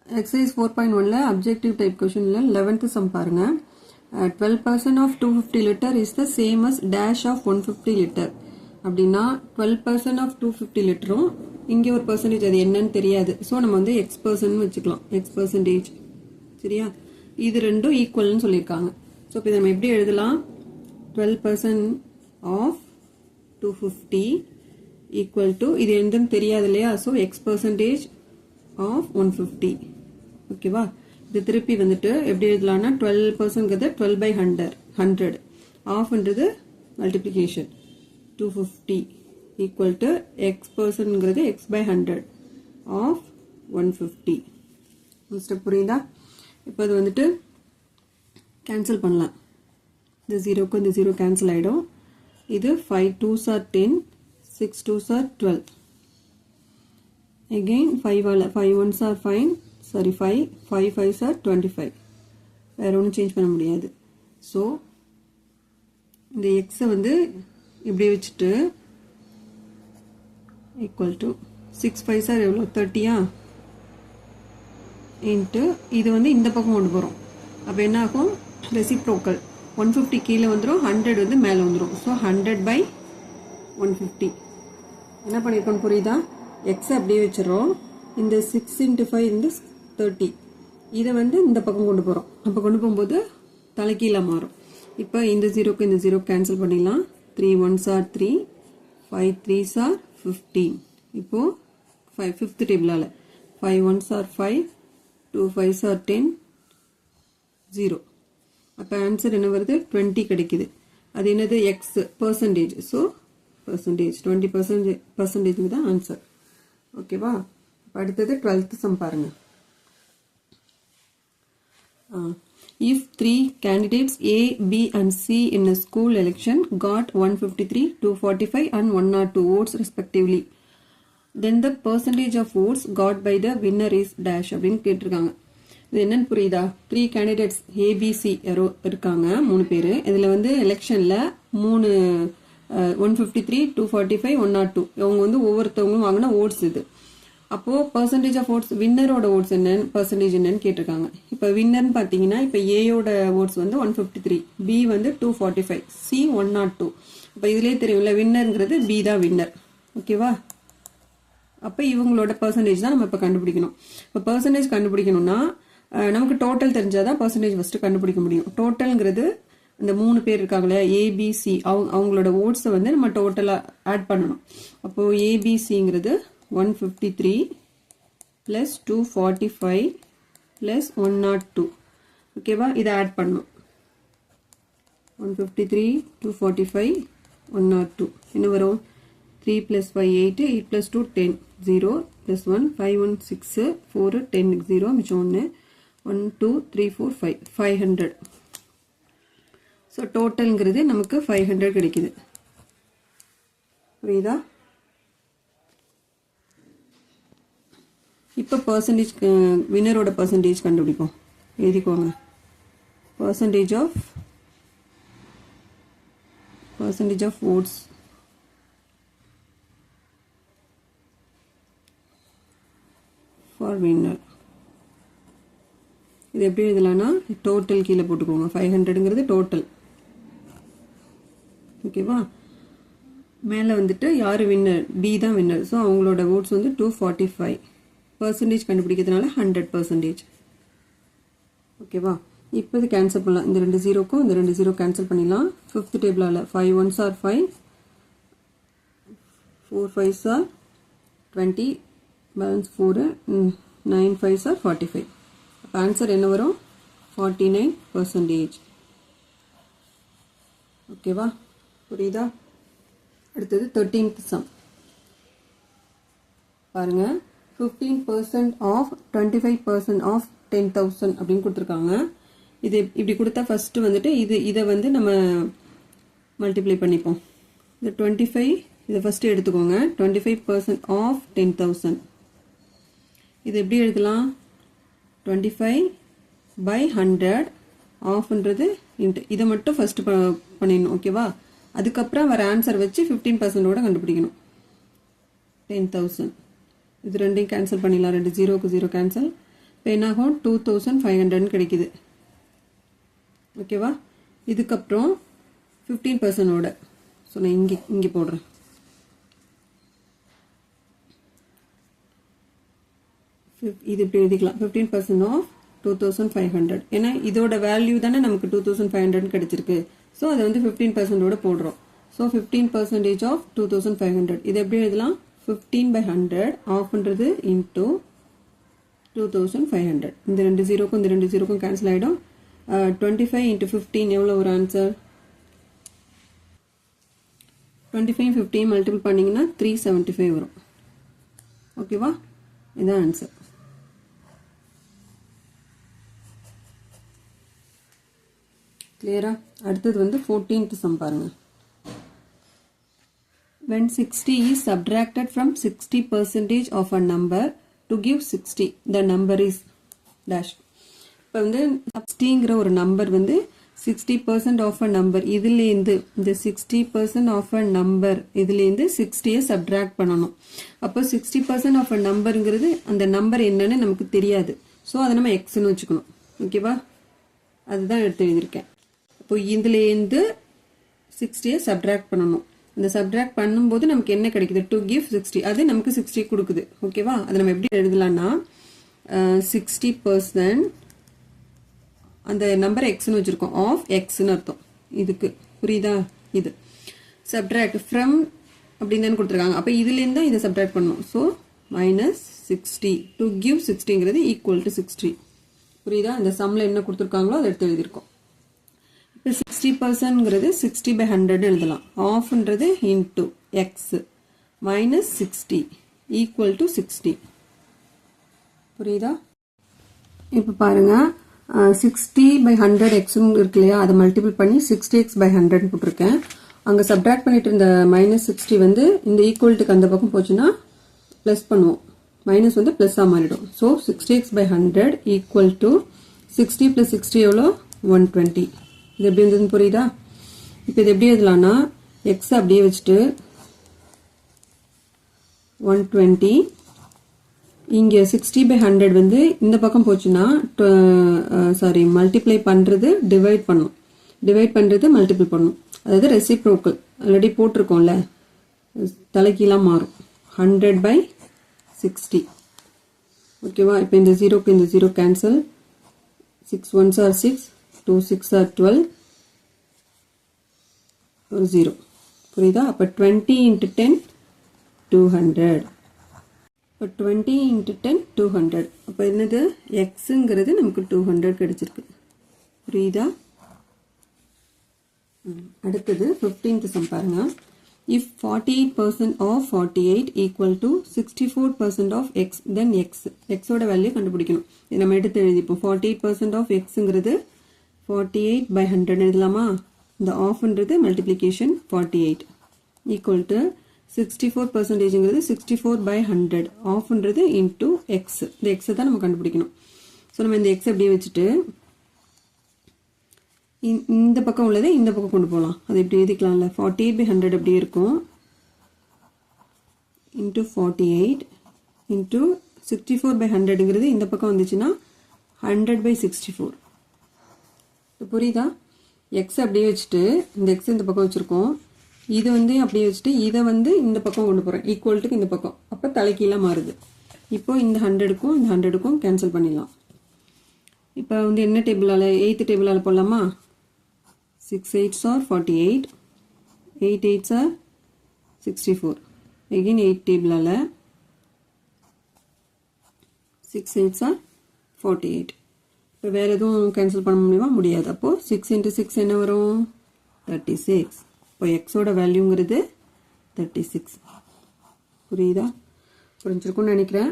Exercise 4.1 objective type question 11th sum பாருங்க 12% of 250 liter is the same as dash of 150 liter அப்படின்னா 12% of 250 லிட்டரும் இங்கே ஒரு percentage அது என்னன்னு தெரியாது ஸோ நம்ம வந்து x% வச்சுக்கலாம் x%. சரியா இது ரெண்டும் ஈக்குவல்னு சொல்லியிருக்காங்க ஸோ இப்போ நம்ம எப்படி எழுதலாம் 12% of 250 equal to இது என்னன்னு தெரியாது இல்லையா ஸோ x% of 150 ஓகேவா இது திருப்பி வந்துட்டு எப்படி எழுதலாம்னா 12% 12 by 100 ஆஃப்ன்றது multiplication 250 equal to x% x by 100 of 150 step புரியுதா இப்போ அது வந்துட்டு கேன்சல் பண்ணலாம் இந்த ஜீரோக்கு இந்த ஜீரோ கேன்சல் ஆகிடும் இது 5 2s are 10 6 2s are 12 again 5 1s are 5 5s are 25 வேற ஒன்றும் சேஞ்ச் பண்ண முடியாது ஸோ இந்த எக்ஸை வந்து இப்படி வச்சுட்டு ஈக்குவல் டு 6 5s are எவ்வளோ 30 இன்ட்டு இது வந்து இந்த பக்கம் கொண்டு போகிறோம் அப்போ என்ன ஆகும் ரெசிப்ரோக்கல் 150 கீழே வந்துடும் 100 வந்து மேலே வந்துடும் ஸோ 100 by 150 என்ன பண்ணியிருக்கோம் புரியுதா எக்ஸை அப்படியே வச்சிடறோம் இந்த 6 into 5 இந்த 30 இதை வந்து இந்த பக்கம் கொண்டு போகிறோம் அப்போ கொண்டு போகும்போது தலைக்கீழே மாறும் இப்போ இந்த ஜீரோக்கு இந்த ஜீரோ கேன்சல் பண்ணிடலாம் 3 1s are 3 5 3s are 15 இப்போது 5th டேபிளால் 5 1s are 5 2 5s are 10 0 அப்போ ஆன்சர் என்ன வருது 20 கிடைக்குது அது என்னது எக்ஸ் பர்சன்டேஜ் ஸோ பர்சன்டேஜ் 20% தான் ஆன்சர் ஓகேவா அடுத்தது 12th சம் பாருங்க if 3 candidates A, B and C in a school election got 153, 245 and 102 votes respectively then the percentage of votes got by the winner is dash அப்படின்னு கேட்டிருக்காங்க இது என்னன்னு புரியுதா 3 candidates ABC இருக்காங்க 3 பேர் இதில் வந்து எலெக்ஷனில் 153 245 102 இவங்க வந்து ஒவ்வொருத்தவங்களும் வாங்கின ஓட்ஸ் இது அப்போது பர்சன்டேஜ் ஆஃப் ஓட்ஸ் வின்னரோட ஓட்ஸ் என்னன்னு பர்சன்டேஜ் என்னன்னு கேட்டிருக்காங்க இப்போ வின்னர்னு பார்த்தீங்கன்னா இப்போ ஏயோட ஓட்ஸ் வந்து 153 பி வந்து 245 சி 102 இப்போ இதுலேயே தெரியும்ல வின்னருங்கிறது பி தான் வின்னர் ஓகேவா அப்போ இவங்களோட பர்சன்டேஜ் தான் நம்ம இப்போ கண்டுபிடிக்கணும் இப்போ பர்சன்டேஜ் கண்டுபிடிக்கணும்னா நமக்கு டோட்டல் தெரிஞ்சாதான் பர்சன்டேஜ் ஃபஸ்ட்டு கண்டுபிடிக்க முடியும் டோட்டல்ங்கிறது இந்த 3 பேர் இருக்காங்களே ஏபிசி அவங்களோட ஓட்ஸை வந்து நம்ம டோட்டலாக ஆட் பண்ணணும் அப்போது ஏபிசிங்கிறது 153 plus 245 plus 102 ஓகேவா இதை ஆட் பண்ணணும் 153 245 102 என்ன வரும் 3 plus 5 8 8 plus 2 10 0 plus 1 5 1 6 4 10 0 மிச்சம் 1 1 2 3 4 5 500 ஸோ டோட்டல்ங்கிறது நமக்கு 500 கிடைக்குது புரியுதா இப்போ பர்சன்டேஜ் வின்னரோட பர்சன்டேஜ் கண்டுபிடிப்போம் எழுதிக்கோங்க percentage of votes for winner இது எப்படி எழுதலாம்னா டோட்டல் கீழே போட்டுக்கோங்க 500ங்கிறது டோட்டல் ஓகேவா மேலே வந்துட்டு யார் வின்னர் பி தான் வின்னர் ஸோ அவங்களோட ஓட்ஸ் வந்து 245 பர்சன்டேஜ் கண்டுபிடிக்கிறதுனால 100% ஓகேவா இப்போ இது கேன்சல் பண்ணலாம் இந்த 2 ஜீரோக்கும் இந்த 2 ஜீரோ கேன்சல் பண்ணிடலாம் 5th டேபிளால் 5 1s are 5 4 5s are 20 balance 4 9 5s are 45 அப்போ ஆன்சர் என்ன வரும் 49% ஓகேவா புரியுதா அடுத்தது 13th சம் பாருங்க 15% ஆஃப் 25% ஆஃப் 10,000 அப்படின்னு கொடுத்துருக்காங்க இது இப்படி கொடுத்தா ஃபஸ்ட்டு வந்துட்டு இதை வந்து நம்ம மல்டிப்ளை பண்ணிப்போம் இந்த 25 இதை ஃபஸ்ட்டு எடுத்துக்கோங்க 25% ஆஃப் 10,000 இது எப்படி எழுதலாம் 25 by 100 ஆஃப்ன்றது இன்ட்டு இதை மட்டும் ஃபஸ்ட்டு பண்ணிடணும் ஓகேவா அதுக்கப்புறம் வர ஆன்சர் வச்சு 15%ஓட கண்டுபிடிக்கணும் 10,000 இது ரெண்டையும் கேன்சல் பண்ணிடலாம் 2 0க்கு 0 கேன்சல் இப்போ என்னாகும் 2500 கிடைக்குது. ஓகேவா? இதுக்கப்புறம் 15%ஓட ஸோ நான் இங்கே போடுறேன். இது இப்படி எழுதிக்கலாம். 15% ஆஃப் 2500. ஏன்னா இதோட வேல்யூ தானே நமக்கு 2500 கிடைச்சிருக்கு. ஸோ அதை வந்து 15%ஓட போடுறோம். So 15% of 2500. இது எப்படி எழுதலாம்? 15/100 ஆஃப்ன்றது இன்டூ 2500. இந்த 2 0க்கும் இந்த 2 0க்கும் கேன்சல் ஆகிடும். 25 × 15 எவ்வளோ ஒரு ஆன்சர்? 25 15 மல்டிபிள் பண்ணிங்கன்னா 375 வரும். ஓகேவா? இதுதான் ஆன்சர். கிளியரா? அடுத்தது வந்து 14th சம் பாருங்க. When 60 is subtracted from 60% of a number to give 60, the number is dash. இப்போ வந்து 60ங்கிற ஒரு நம்பர் வந்து 60% ஆஃப் அ நம்பர், இதுலேருந்து இந்த 60% ஆஃப் அ நம்பர் இதுலேருந்து 60யை சப்ட்ராக்ட் பண்ணணும். அப்போ 60% ஆஃப் அ நம்பருங்கிறது அந்த நம்பர் என்னன்னு நமக்கு தெரியாது. ஸோ அதை நம்ம எக்ஸ்ன்னு வச்சுக்கணும். ஓகேவா? அதுதான் எடுத்து எழுதியிருக்கேன். இப்போ இதுலேருந்து 60யை சப்ட்ராக்ட் பண்ணணும். இந்த சப்ட்ராக்ட் பண்ணும்போது நமக்கு என்ன கிடைக்குது? To give 60. அது நமக்கு 60 கொடுக்குது. ஓகேவா? அதை நம்ம எப்படி எழுதலாம்னா 60% அந்த நம்பர் எக்ஸ்ன்னு வச்சுருக்கோம். ஆஃப் எக்ஸ்ன்னு அர்த்தம் இதுக்கு. புரியுதா? இது சப்ட்ராக்ட் ஃப்ரம் அப்படின்னு தானே கொடுத்துருக்காங்க. அப்போ இதுலேருந்து தான் இதை சப்ட்ராக்ட் பண்ணணும். ஸோ -60 டு கிவ் 60ங்கிறது ஈக்குவல் டு 60. புரியுதா? இந்த சம்மில் என்ன கொடுத்துருக்காங்களோ அதை எடுத்து எழுதியிருக்கோம். இப்போ 60%ங்கிறது 60/100 எழுதலாம். ஆஃப்ன்றது இன்டூ எக்ஸ் -60 ஈக்குவல் டு 60. புரியுதா? இப்போ பாருங்க, 60/100 எக்ஸ்ன்னு இருக்கு இல்லையா, அதை மல்டிபிள் பண்ணி 60x/100 போட்டிருக்கேன். அங்கே சப்ட்ராக்ட் பண்ணிட்டு இருந்த -60 வந்து இந்த ஈக்குவல்ட்டுக்கு அந்த பக்கம் போச்சுன்னா ப்ளஸ் பண்ணுவோம். மைனஸ் வந்து ப்ளஸ்ஸாக மாறிடும். ஸோ 60x/100 ஈக்குவல் டு 60 + 60 எவ்வளோ? 120. இது எப்படி இருந்ததுன்னு புரியுதா? இப்போ இது எப்படி எழுதலாம்னா எக்ஸ் அப்படியே வச்சுட்டு 120, இங்கே 60/100 வந்து இந்த பக்கம் போச்சுன்னா மல்டிப்ளை பண்ணுறது டிவைட் பண்ணும், டிவைட் பண்ணுறது மல்டிபிள் பண்ணும். அதாவது ரெசிப்ரோக்கல் ஆல்ரெடி போட்டிருக்கோம்ல, தலைக்கீழாக மாறும். 100/60. ஓகேவா? இப்போ இந்த 0க்கு இந்த 0 கேன்சல். 6 1s are 6, 2 6 are 12, ஒரு 0. புரியுதா? அப்போ 20 × 10 200. இப்போ 20 × 10 200. அப்போ என்னது? எக்ஸுங்கிறது நமக்கு 200 கிடைச்சிருக்கு. புரியுதா? அடுத்தது 15th சம் பாருங்க. If 48% of 48 equal to 64% of x, then x ஓட வேல்யூ கண்டுபிடிக்கணும். இது நம்ம எடுத்து எழுதிப்போம். 48% of xங்கிறது 48/100 எழுதலாமா? இந்த ஆஃப்ன்றது மல்டிப்ளிகேஷன் 48 ஈக்குவல் டு 64%ங்கிறது 64/100. ஆஃப்ன்றது இன்டூ எக்ஸ். இந்த எக்ஸை தான் நம்ம கண்டுபிடிக்கணும். ஸோ நம்ம இந்த எக்ஸ் அப்படியே வச்சுட்டு இந்த பக்கம் உள்ளதை இந்த பக்கம் கொண்டு போகலாம். அது எப்படி எழுதிக்கலாம்ல? 48/100 அப்படியே இருக்கும். இன்டூ 48 இன்டூ 64/100ங்கிறது இந்த பக்கம் வந்துச்சுன்னா 100/64. புரியுதா? எக்ஸ் அப்படியே வச்சுட்டு இந்த எக்ஸ் இந்த பக்கம் வச்சுருக்கோம். இது வந்து அப்படியே வச்சுட்டு இதை வந்து இந்த பக்கம் கொண்டு போகிறேன், ஈக்குவல்ட்டுக்கு இந்த பக்கம். அப்போ தலைக்கீழாக மாறுது. இப்போ இந்த 100க்கும் இந்த 100க்கும் கேன்சல் பண்ணிடலாம். இப்போ வந்து என்ன டேபிளால்? 8th டேபிளால் போடலாமா? 6 8s are 48, 8 8s are 64. Again 8 டேபிளால் 6 8s are 48. இப்போ வேறு எதுவும் கேன்சல் பண்ண முடியுமா? முடியாது. அப்போது 6 × 6 என்ன வரும்? 36. இப்போ எக்ஸோட வேல்யூங்கிறது 36. புரியுதா? புரிஞ்சிருக்கும்னு நினைக்கிறேன்.